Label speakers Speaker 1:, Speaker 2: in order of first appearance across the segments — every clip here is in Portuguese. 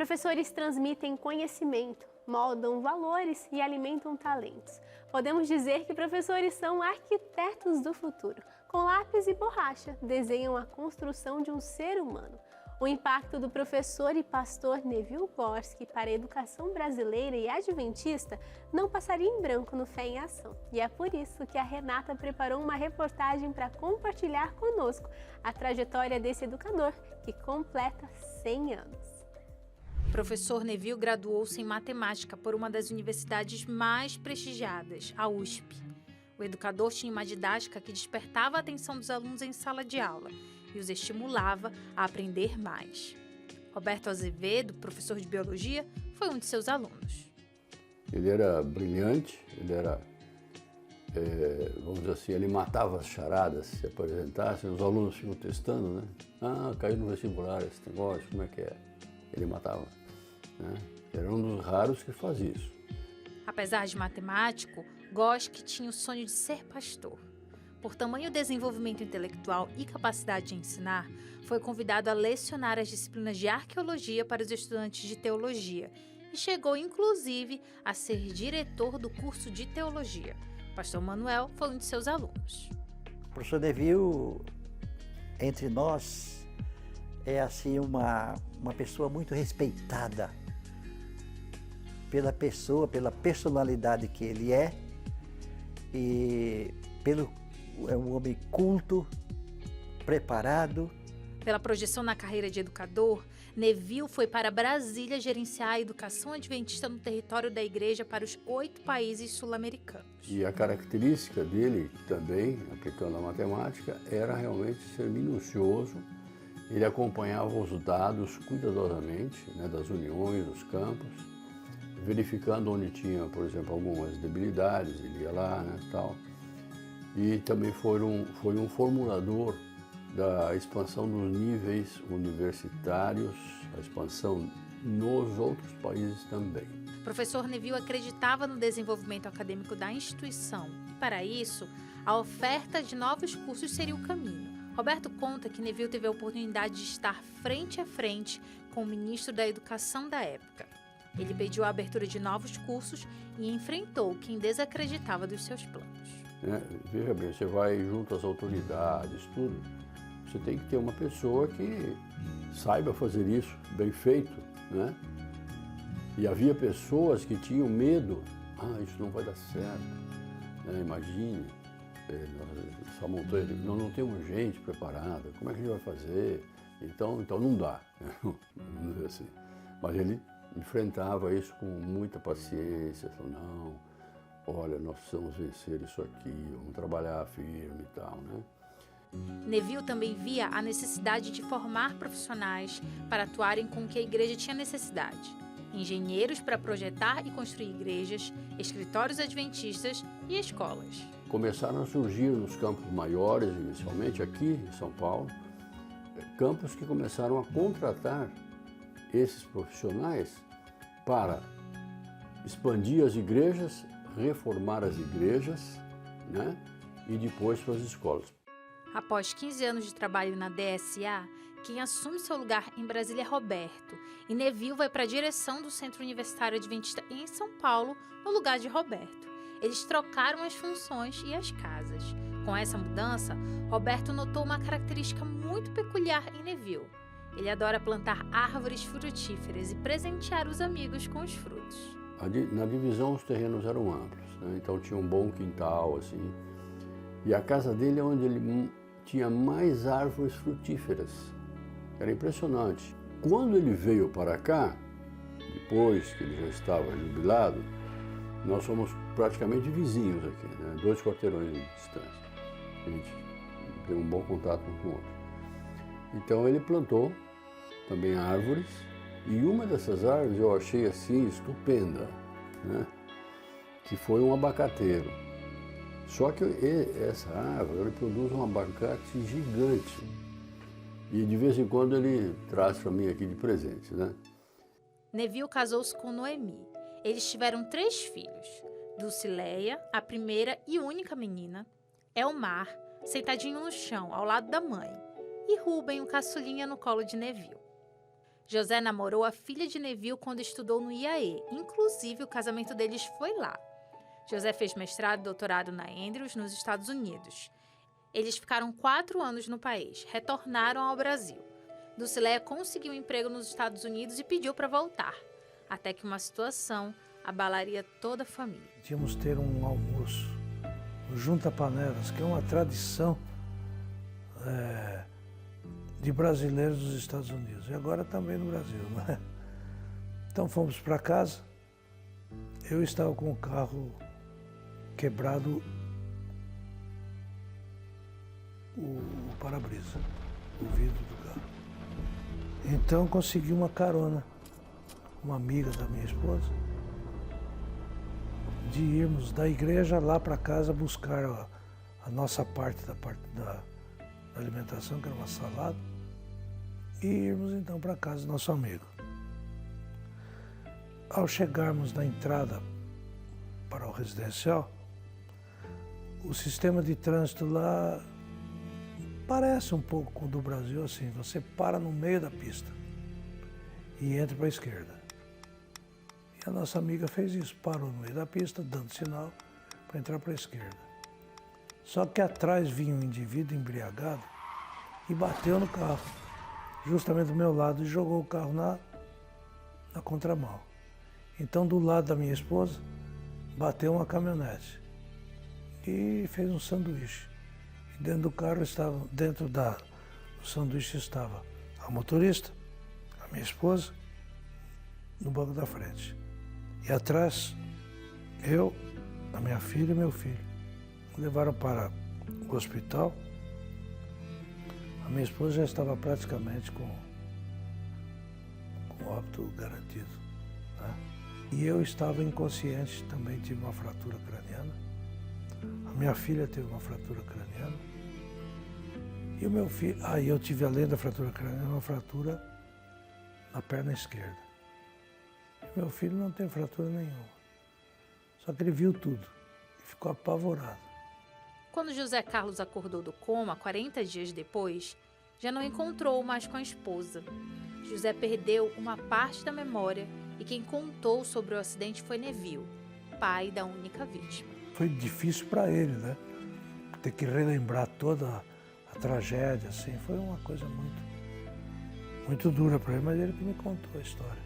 Speaker 1: Professores transmitem conhecimento, moldam valores e alimentam talentos. Podemos dizer que professores são arquitetos do futuro. Com lápis e borracha, desenham a construção de um ser humano. O impacto do professor e pastor Neville Gorsky para a educação brasileira e adventista não passaria em branco no Fé em Ação. E é por isso que a Renata preparou uma reportagem para compartilhar conosco a trajetória desse educador que completa 100 anos.
Speaker 2: O professor Neville graduou-se em matemática por uma das universidades mais prestigiadas, a USP. O educador tinha uma didática que despertava a atenção dos alunos em sala de aula e os estimulava a aprender mais. Roberto Azevedo, professor de biologia, foi um de seus alunos.
Speaker 3: Ele era brilhante, ele era, vamos dizer assim, ele matava as charadas, se apresentassem, os alunos ficam testando, né? Ah, caiu no vestibular esse negócio, como é que é? Ele matava, né? Era um dos raros que fazia isso.
Speaker 2: Apesar de matemático, Gorsky tinha o sonho de ser pastor. Por tamanho desenvolvimento intelectual e capacidade de ensinar, foi convidado a lecionar as disciplinas de arqueologia para os estudantes de teologia e chegou, inclusive, a ser diretor do curso de teologia. O pastor Manuel foi um de seus alunos.
Speaker 4: O professor Neville, entre nós, é assim uma pessoa muito respeitada pela pessoa, pela personalidade que ele é e é um homem culto, preparado.
Speaker 2: Pela projeção na carreira de educador, Neville foi para Brasília gerenciar a educação adventista no território da igreja para os 8 países sul-americanos.
Speaker 3: E a característica dele também, aplicando a matemática, era realmente ser minucioso. Ele acompanhava os dados cuidadosamente, né, das uniões, dos campos, verificando onde tinha, por exemplo, algumas debilidades, ele ia lá, né, tal. E também foi um formulador da expansão dos níveis universitários, a expansão nos outros países também.
Speaker 2: O professor Neville acreditava no desenvolvimento acadêmico da instituição e, para isso, a oferta de novos cursos seria o caminho. Roberto conta que Neville teve a oportunidade de estar frente a frente com o ministro da Educação da época. Ele pediu a abertura de novos cursos e enfrentou quem desacreditava dos seus planos.
Speaker 3: Veja bem, você vai junto às autoridades, tudo, você tem que ter uma pessoa que saiba fazer isso bem feito, né? E havia pessoas que tinham medo, isso não vai dar certo, né? Imagine, essa montanha, nós não temos gente preparada, como é que a gente vai fazer? Então não dá, né? Vamos dizer assim. Mas ele enfrentava isso com muita paciência, falou, não, olha, nós precisamos vencer isso aqui, vamos trabalhar firme e tal, né?
Speaker 2: Neville também via a necessidade de formar profissionais para atuarem com o que a igreja tinha necessidade. Engenheiros para projetar e construir igrejas, escritórios adventistas e escolas.
Speaker 3: Começaram a surgir nos campos maiores, inicialmente aqui em São Paulo, campos que começaram a contratar esses profissionais para expandir as igrejas, reformar as igrejas, né? E depois para as escolas.
Speaker 2: Após 15 anos de trabalho na DSA, quem assume seu lugar em Brasília é Roberto, e Neville vai para a direção do Centro Universitário Adventista em São Paulo, no lugar de Roberto. Eles trocaram as funções e as casas. Com essa mudança, Roberto notou uma característica muito peculiar em Neville. Ele adora plantar árvores frutíferas e presentear os amigos com os frutos.
Speaker 3: Na divisão os terrenos eram amplos, né? Então tinha um bom quintal, assim. E a casa dele é onde ele tinha mais árvores frutíferas. Era impressionante. Quando ele veio para cá, depois que ele já estava jubilado, nós somos praticamente vizinhos aqui, né? 2 quarteirões de distância. A gente tem um bom contato um com o outro. Então ele plantou também árvores, e uma dessas árvores eu achei assim estupenda, né? Que foi um abacateiro. Só que essa árvore produz um abacate gigante. E de vez em quando ele traz para mim aqui de presente, né?
Speaker 2: Neville casou-se com Noemi. Eles tiveram 3 filhos. Dulcileia, a primeira e única menina. Elmar, sentadinho no chão, ao lado da mãe. E Rubem, o caçulinha, no colo de Neville. José namorou a filha de Neville quando estudou no IAE. Inclusive, o casamento deles foi lá. José fez mestrado e doutorado na Andrews, nos Estados Unidos. Eles ficaram 4 anos no país, retornaram ao Brasil. Dulcileia conseguiu um emprego nos Estados Unidos e pediu para voltar, até que uma situação abalaria toda a família.
Speaker 5: Tínhamos ter um almoço, o junta-panelas, que é uma tradição de brasileiros dos Estados Unidos, e agora também no Brasil, né? Então fomos para casa, eu estava com o carro quebrado, o para-brisa, o vidro do carro. Então consegui uma carona, uma amiga da minha esposa, de irmos da igreja lá para casa buscar a nossa parte da alimentação, que era uma salada, e irmos então para casa do nosso amigo. Ao chegarmos na entrada para o residencial, o sistema de trânsito lá parece um pouco com o do Brasil, assim, você para no meio da pista e entra para a esquerda. E a nossa amiga fez isso, parou no meio da pista, dando sinal para entrar para a esquerda. Só que atrás vinha um indivíduo embriagado e bateu no carro, justamente do meu lado, e jogou o carro na contramão. Então, do lado da minha esposa, bateu uma caminhonete e fez um sanduíche. E dentro do carro estava, do sanduíche estava a motorista, a minha esposa, no banco da frente. E atrás, eu, a minha filha e meu filho. Levaram para o hospital. A minha esposa já estava praticamente com óbito garantido, né? E eu estava inconsciente, também tive uma fratura craniana. A minha filha teve uma fratura craniana. E o meu filho, eu tive, além da fratura craniana, uma fratura na perna esquerda. E meu filho não tem fratura nenhuma. Só que ele viu tudo e ficou apavorado.
Speaker 2: Quando José Carlos acordou do coma, 40 dias depois, já não encontrou mais com a esposa. José perdeu uma parte da memória e quem contou sobre o acidente foi Neville, pai da única vítima.
Speaker 5: Foi difícil para ele, né? Ter que relembrar toda a tragédia, assim, foi uma coisa muito dura para ele, mas ele que me contou a história.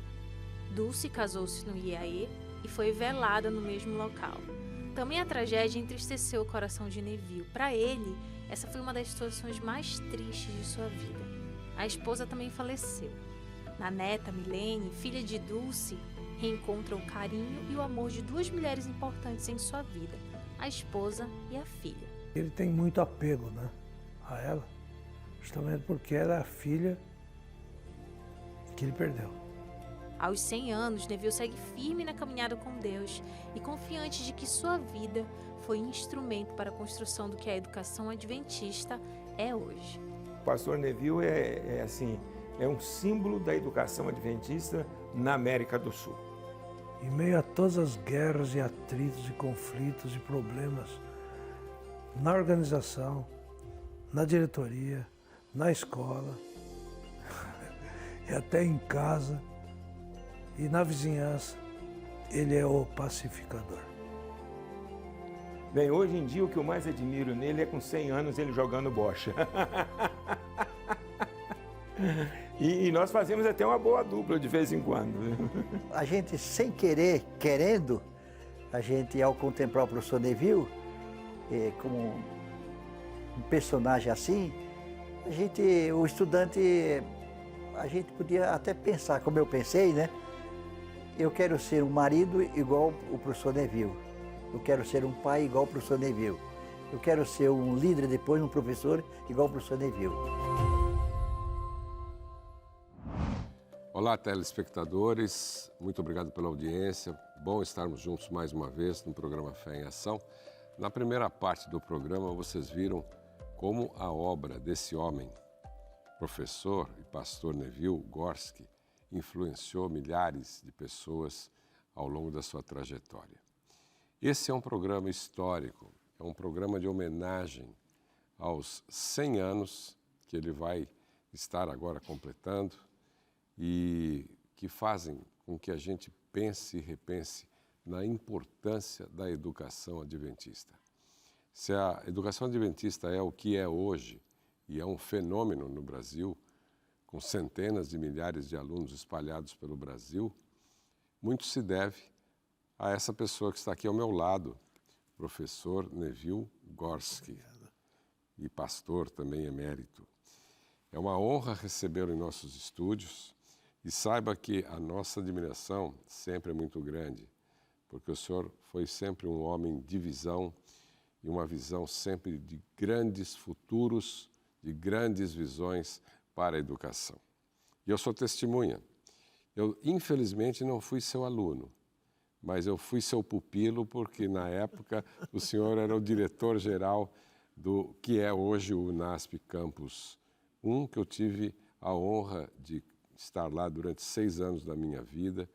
Speaker 2: Dulce casou-se no IAE e foi velada no mesmo local. Também a tragédia entristeceu o coração de Neville. Para ele, essa foi uma das situações mais tristes de sua vida. A esposa também faleceu. Na neta, Milene, filha de Dulce, reencontra o carinho e o amor de 2 mulheres importantes em sua vida, a esposa e a filha.
Speaker 5: Ele tem muito apego, né, a ela, justamente porque era a filha que ele perdeu.
Speaker 2: Aos 100 anos, Neville segue firme na caminhada com Deus e confiante de que sua vida foi instrumento para a construção do que a educação adventista é hoje.
Speaker 6: O pastor Neville é um símbolo da educação adventista na América do Sul.
Speaker 5: Em meio a todas as guerras e atritos e conflitos e problemas, na organização, na diretoria, na escola, e até em casa, e na vizinhança, ele é o pacificador.
Speaker 6: Bem, hoje em dia o que eu mais admiro nele é com 100 anos ele jogando bocha. E nós fazemos até uma boa dupla de vez em quando.
Speaker 4: A gente, sem querer, querendo, a gente, ao contemplar o professor Neville, como um personagem assim, o estudante, a gente podia até pensar, como eu pensei, né? Eu quero ser um marido igual o professor Neville. Eu quero ser um pai igual o professor Neville. Eu quero ser um líder depois, um professor igual o professor Neville.
Speaker 7: Olá, telespectadores. Muito obrigado pela audiência. Bom estarmos juntos mais uma vez no programa Fé em Ação. Na primeira parte do programa, vocês viram como a obra desse homem, professor e pastor Neville Gorski, influenciou milhares de pessoas ao longo da sua trajetória. Esse é um programa histórico, é um programa de homenagem aos 100 anos que ele vai estar agora completando e que fazem com que a gente pense e repense na importância da educação adventista. Se a educação adventista é o que é hoje, e é um fenômeno no Brasil, com centenas de milhares de alunos espalhados pelo Brasil, muito se deve a essa pessoa que está aqui ao meu lado, professor Neville Gorski, e pastor também emérito. É uma honra recebê-lo em nossos estúdios e saiba que a nossa admiração sempre é muito grande, porque o senhor foi sempre um homem de visão e uma visão sempre de grandes futuros, de grandes visões para a educação. E eu sou testemunha. Eu, infelizmente, não fui seu aluno, mas eu fui seu pupilo porque, na época, o senhor era o diretor-geral do que é hoje o UNASP Campus 1, que eu tive a honra de estar lá durante 6 anos da minha vida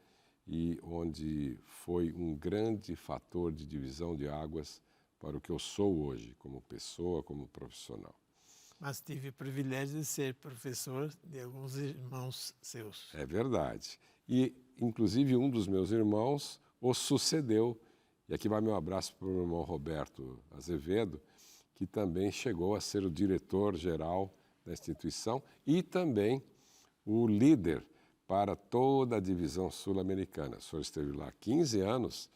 Speaker 7: e onde foi um grande fator de divisão de águas para o que eu sou hoje, como pessoa, como profissional.
Speaker 8: Mas tive o privilégio de ser professor de alguns irmãos seus.
Speaker 7: É verdade. E, inclusive, um dos meus irmãos o sucedeu. E aqui vai meu abraço para o meu irmão Roberto Azevedo, que também chegou a ser o diretor-geral da instituição e também o líder para toda a divisão sul-americana. O senhor esteve lá 15 anos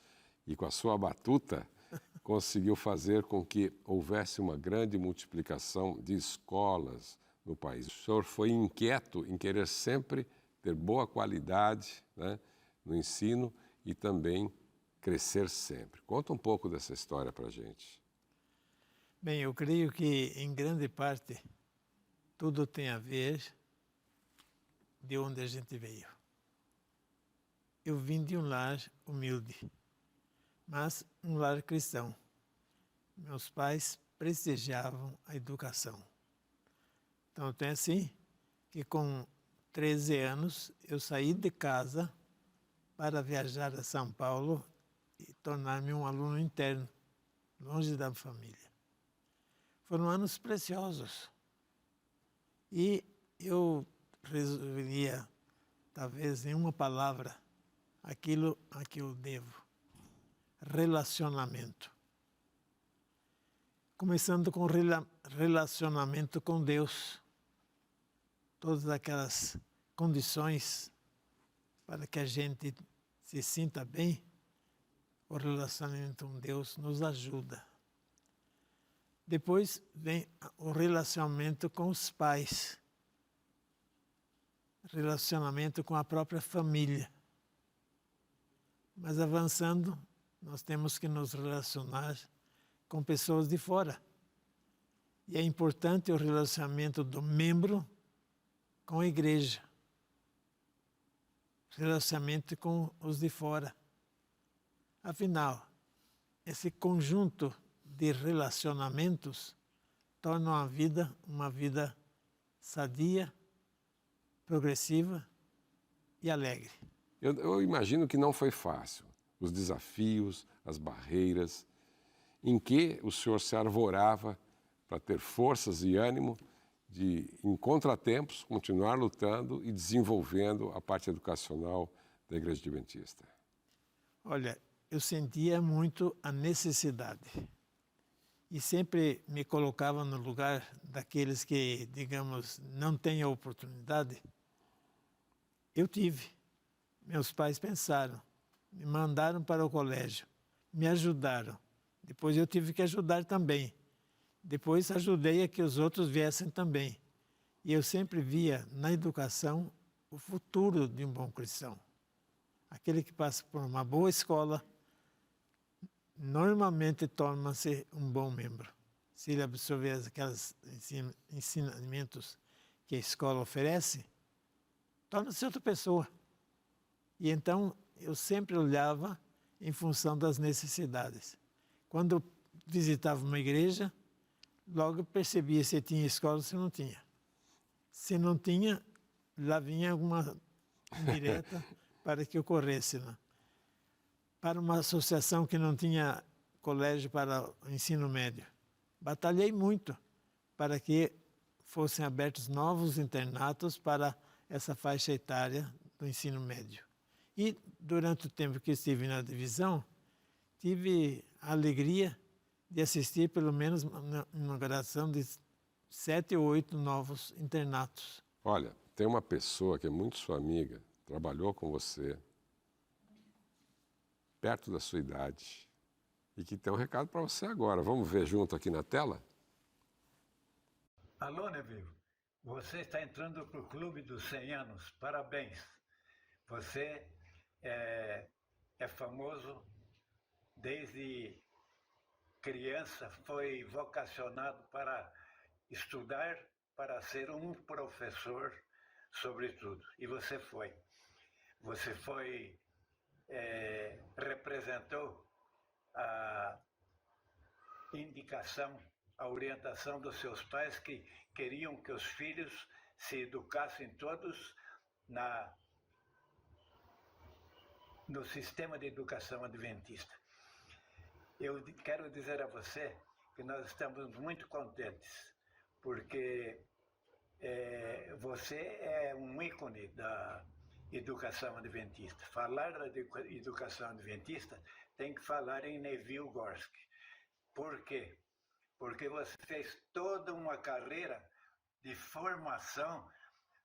Speaker 7: e, com a sua batuta, conseguiu fazer com que houvesse uma grande multiplicação de escolas no país. O senhor foi inquieto em querer sempre ter boa qualidade, né, no ensino e também crescer sempre. Conta um pouco dessa história para a gente.
Speaker 8: Bem, eu creio que, em grande parte, tudo tem a ver de onde a gente veio. Eu vim de um lar humilde, mas um lar cristão. Meus pais prestigiavam a educação. Então, é assim que com 13 anos eu saí de casa para viajar a São Paulo e tornar-me um aluno interno, longe da família. Foram anos preciosos. E eu resolveria, talvez em uma palavra, aquilo a que eu devo. Relacionamento. Começando com relacionamento com Deus. Todas aquelas condições para que a gente se sinta bem, o relacionamento com Deus nos ajuda. Depois vem o relacionamento com os pais, relacionamento com a própria família. Mas avançando, nós temos que nos relacionar com pessoas de fora. E é importante o relacionamento do membro com a igreja. Relacionamento com os de fora. Afinal, esse conjunto de relacionamentos torna uma vida sadia, progressiva e alegre.
Speaker 7: Eu imagino que não foi fácil. Os desafios, as barreiras, em que o senhor se arvorava para ter forças e ânimo de, em contratempos, continuar lutando e desenvolvendo a parte educacional da Igreja Adventista?
Speaker 8: Olha, eu sentia muito a necessidade e sempre me colocava no lugar daqueles que, digamos, não têm a oportunidade. Eu tive. Meus pais pensaram, me mandaram para o colégio, me ajudaram. Depois eu tive que ajudar também. Depois ajudei a que os outros viessem também. E eu sempre via na educação o futuro de um bom cristão. Aquele que passa por uma boa escola, normalmente torna-se um bom membro. Se ele absorver aqueles ensinamentos que a escola oferece, torna-se outra pessoa. E então eu sempre olhava em função das necessidades. Quando eu visitava uma igreja, logo percebia se tinha escola ou se não tinha. Se não tinha, lá vinha alguma direta para que ocorresse. Né? Para uma associação que não tinha colégio para o ensino médio, batalhei muito para que fossem abertos novos internatos para essa faixa etária do ensino médio. E durante o tempo que estive na divisão, tive a alegria de assistir pelo menos na inauguração de 7 ou 8 novos internatos.
Speaker 7: Olha, tem uma pessoa que é muito sua amiga, trabalhou com você, perto da sua idade, e que tem um recado para você agora. Vamos ver junto aqui na tela?
Speaker 9: Alô, Neville. Você está entrando para o Clube dos 100 anos. Parabéns. Você é famoso desde criança, foi vocacionado para estudar, para ser um professor, sobretudo. E você foi. Você foi, representou a indicação, a orientação dos seus pais que queriam que os filhos se educassem todos no sistema de educação adventista. Eu quero dizer a você que nós estamos muito contentes, porque você é um ícone da educação adventista. Falar da educação adventista tem que falar em Neville Gorski. Por quê? Porque você fez toda uma carreira de formação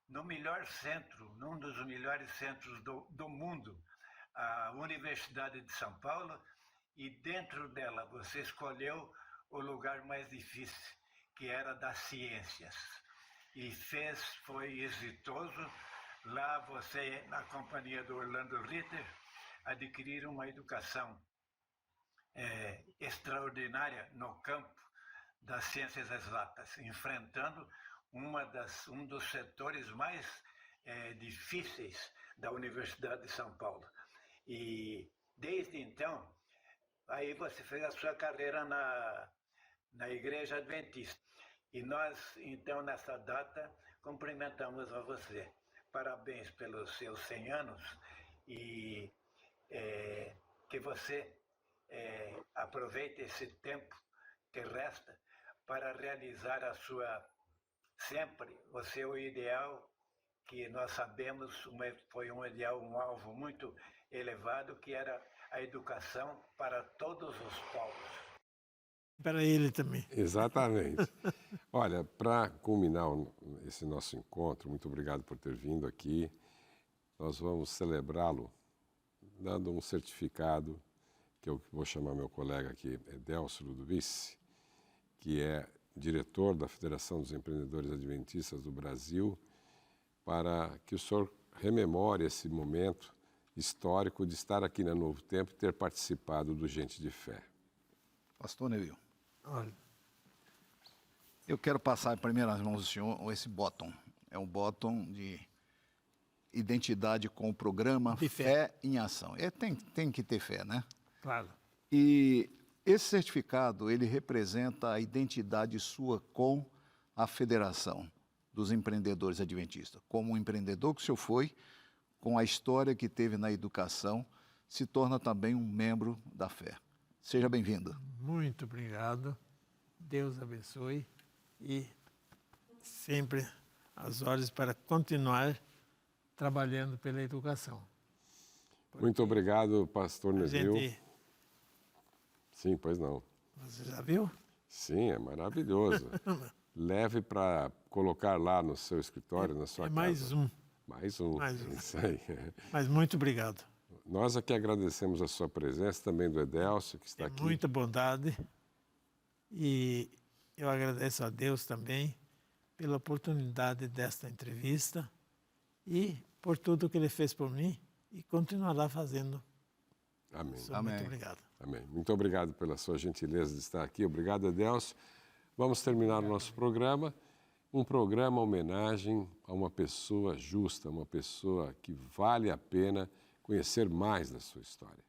Speaker 9: no melhor centro, num dos melhores centros do mundo, a Universidade de São Paulo, e dentro dela você escolheu o lugar mais difícil, que era das ciências. E foi exitoso. Lá você, na companhia do Orlando Ritter, adquiriram uma educação extraordinária no campo das ciências exatas, enfrentando um dos setores mais difíceis da Universidade de São Paulo. E desde então, aí você fez a sua carreira na Igreja Adventista. E nós, então, nessa data, cumprimentamos a você. Parabéns pelos seus 100 anos e que você aproveite esse tempo que resta para realizar sempre o seu ideal, que nós sabemos foi um ideal, um alvo muito elevado, que era a educação para todos os povos.
Speaker 8: Para ele também.
Speaker 7: Exatamente. Olha, para culminar esse nosso encontro, muito obrigado por ter vindo aqui. Nós vamos celebrá-lo dando um certificado, que eu vou chamar meu colega aqui, Edelcio Ludovici, que é diretor da Federação dos Empreendedores Adventistas do Brasil, para que o senhor rememore esse momento histórico de estar aqui na Novo Tempo e ter participado do Gente de Fé.
Speaker 10: Pastor Neville,
Speaker 8: Olha,
Speaker 10: eu quero passar em primeiras mãos do senhor esse bottom. É um bottom de identidade com o programa
Speaker 8: De
Speaker 10: Fé em Ação. Tem que ter fé, né?
Speaker 8: claro.
Speaker 10: E esse certificado, ele representa a identidade sua com a Federação dos Empreendedores Adventistas. Como um empreendedor que o senhor foi, com a história que teve na educação, se torna também um membro da fé. Seja bem-vindo.
Speaker 8: Muito obrigado. Deus abençoe e sempre às ordens para continuar trabalhando pela educação.
Speaker 7: Muito obrigado, pastor
Speaker 8: A
Speaker 7: Neville.
Speaker 8: gente,
Speaker 7: Sim, pois não.
Speaker 8: você já viu?
Speaker 7: Sim, é maravilhoso. Leve para colocar lá no seu escritório, na sua casa.
Speaker 8: Mais um.
Speaker 7: Mais um.
Speaker 8: Mais um.
Speaker 7: Isso aí.
Speaker 8: Mas muito obrigado.
Speaker 7: Nós aqui agradecemos a sua presença, também do Edelcio, que está aqui.
Speaker 8: Muita bondade. E eu agradeço a Deus também pela oportunidade desta entrevista e por tudo que Ele fez por mim e continuará fazendo.
Speaker 7: Amém.
Speaker 10: Amém.
Speaker 8: Muito obrigado.
Speaker 7: Amém. Muito obrigado pela sua gentileza de estar aqui. Obrigado, Edelcio. Vamos terminar o nosso programa. Um programa homenagem a uma pessoa justa, uma pessoa que vale a pena conhecer mais da sua história.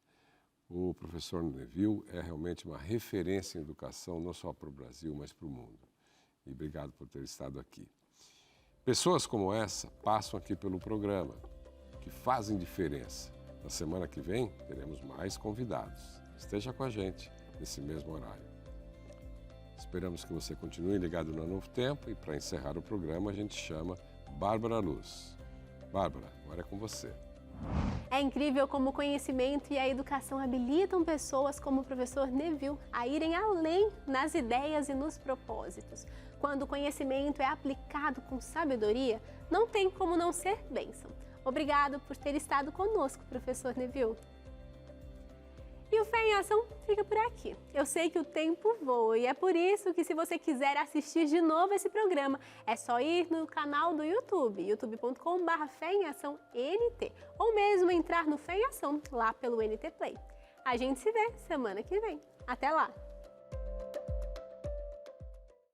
Speaker 7: O professor Neville é realmente uma referência em educação, não só para o Brasil, mas para o mundo. E obrigado por ter estado aqui. Pessoas como essa passam aqui pelo programa, que fazem diferença. Na semana que vem, teremos mais convidados. Esteja com a gente nesse mesmo horário. Esperamos que você continue ligado no Novo Tempo e para encerrar o programa a gente chama Bárbara Luz. Bárbara, agora é com você.
Speaker 1: É incrível como o conhecimento e a educação habilitam pessoas como o professor Neville a irem além nas ideias e nos propósitos. Quando o conhecimento é aplicado com sabedoria, não tem como não ser bênção. Obrigado por ter estado conosco, professor Neville. E o Fé em Ação fica por aqui. Eu sei que o tempo voa e é por isso que, se você quiser assistir de novo esse programa, é só ir no canal do YouTube, youtube.com/Fé em Ação NT, ou mesmo entrar no Fé em Ação lá pelo NT Play. A gente se vê semana que vem. Até lá!